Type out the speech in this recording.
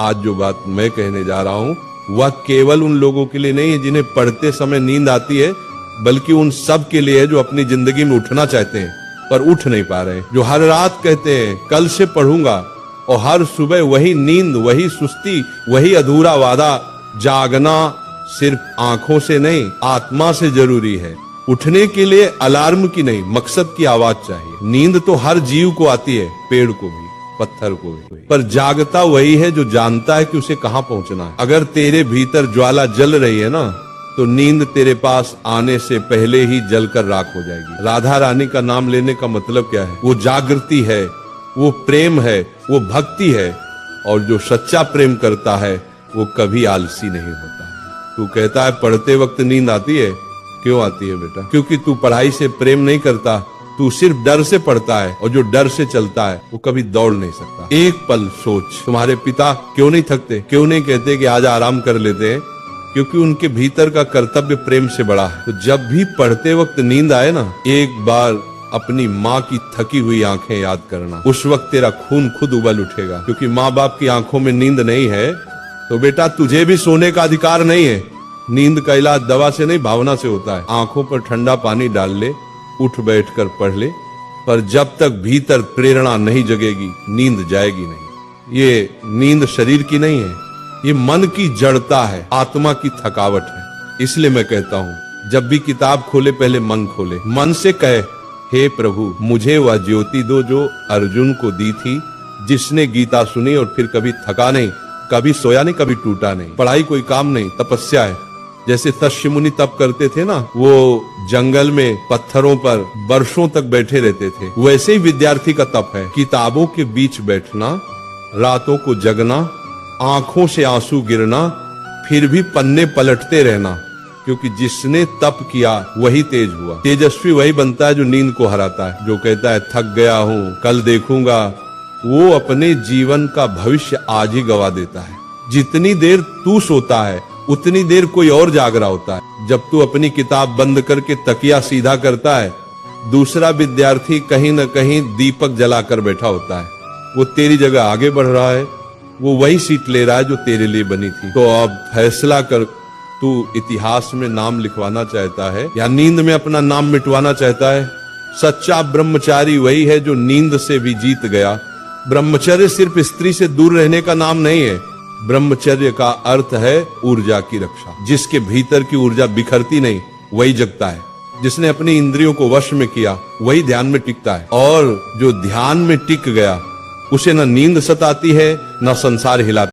आज जो बात मैं कहने जा रहा हूँ वह केवल उन लोगों के लिए नहीं है जिन्हें पढ़ते समय नींद आती है, बल्कि उन सब के लिए है जो अपनी जिंदगी में उठना चाहते हैं पर उठ नहीं पा रहे हैं, जो हर रात कहते हैं कल से पढ़ूंगा, और हर सुबह वही नींद, वही सुस्ती, वही अधूरा वादा। जागना सिर्फ आंखों से नहीं, आत्मा से जरूरी है। उठने के लिए अलार्म की नहीं, मकसद की आवाज चाहिए। नींद तो हर जीव को आती है, पेड़ को भी, पत्थर को भी, पर जागता वही है जो जानता है कि उसे कहां पहुंचना है। अगर तेरे भीतर ज्वाला जल रही है ना, तो नींद तेरे पास आने से पहले ही जलकर राख हो जाएगी। राधा रानी का नाम लेने का मतलब क्या है? वो जागृति है, वो प्रेम है, वो भक्ति है, और जो सच्चा प्रेम करता है वो कभी आलसी नहीं होता। तू कहता है पढ़ते वक्त नींद आती है, क्यों आती है बेटा? क्योंकि तू पढ़ाई से प्रेम नहीं करता, तू सिर्फ डर से पढ़ता है, और जो डर से चलता है वो कभी दौड़ नहीं सकता। एक पल सोच, तुम्हारे पिता क्यों नहीं थकते? क्यों नहीं कहते कि आज आराम कर लेते हैं? क्योंकि उनके भीतर का कर्तव्य प्रेम से बड़ा है। तो जब भी पढ़ते वक्त नींद आए ना, एक बार अपनी माँ की थकी हुई आंखें याद करना। उस वक्त तेरा खून खुद उबल उठेगा, क्योंकि माँ बाप की आंखों में नींद नहीं है तो बेटा तुझे भी सोने का अधिकार नहीं है। नींद का इलाज दवा से नहीं, भावना से होता है। आंखों पर ठंडा पानी डाल ले, उठ बैठकर पढ़ ले, पर जब तक भीतर प्रेरणा नहीं जगेगी नींद जाएगी नहीं। ये नींद शरीर की नहीं है, ये मन की जड़ता है, आत्मा की थकावट है। इसलिए मैं कहता हूँ जब भी किताब खोले पहले मन खोले, मन से कहे हे प्रभु मुझे वह ज्योति दो जो अर्जुन को दी थी, जिसने गीता सुनी और फिर कभी थका नहीं, कभी सोया नहीं, कभी टूटा नहीं। पढ़ाई कोई काम नहीं, तपस्या है। जैसे तस्य मुनि तप करते थे ना, वो जंगल में पत्थरों पर वर्षों तक बैठे रहते थे, वैसे ही विद्यार्थी का तप है। किताबों के बीच बैठना, रातों को जगना, आंखों से आंसू गिरना, फिर भी पन्ने पलटते रहना, क्योंकि जिसने तप किया वही तेज हुआ। तेजस्वी वही बनता है जो नींद को हराता है। जो कहता है थक गया हूँ, कल देखूंगा, वो अपने जीवन का भविष्य आज ही गवा देता है। जितनी देर तू सोता है उतनी देर कोई और जाग रहा होता है। जब तू अपनी किताब बंद करके तकिया सीधा करता है, दूसरा विद्यार्थी कहीं न कहीं दीपक जलाकर बैठा होता है। वो तेरी जगह आगे बढ़ रहा है, वो वही सीट ले रहा है जो तेरे लिए बनी थी। तो अब फैसला कर, तू इतिहास में नाम लिखवाना चाहता है या नींद में अपना नाम मिटवाना चाहता है? सच्चा ब्रह्मचारी वही है जो नींद से भी जीत गया। ब्रह्मचर्य सिर्फ स्त्री से दूर रहने का नाम नहीं है। ब्रह्मचर्य का अर्थ है ऊर्जा की रक्षा। जिसके भीतर की ऊर्जा बिखरती नहीं वही जगता है। जिसने अपनी इंद्रियों को वश में किया वही ध्यान में टिकता है, और जो ध्यान में टिक गया उसे न नींद सताती है न संसार हिलाता।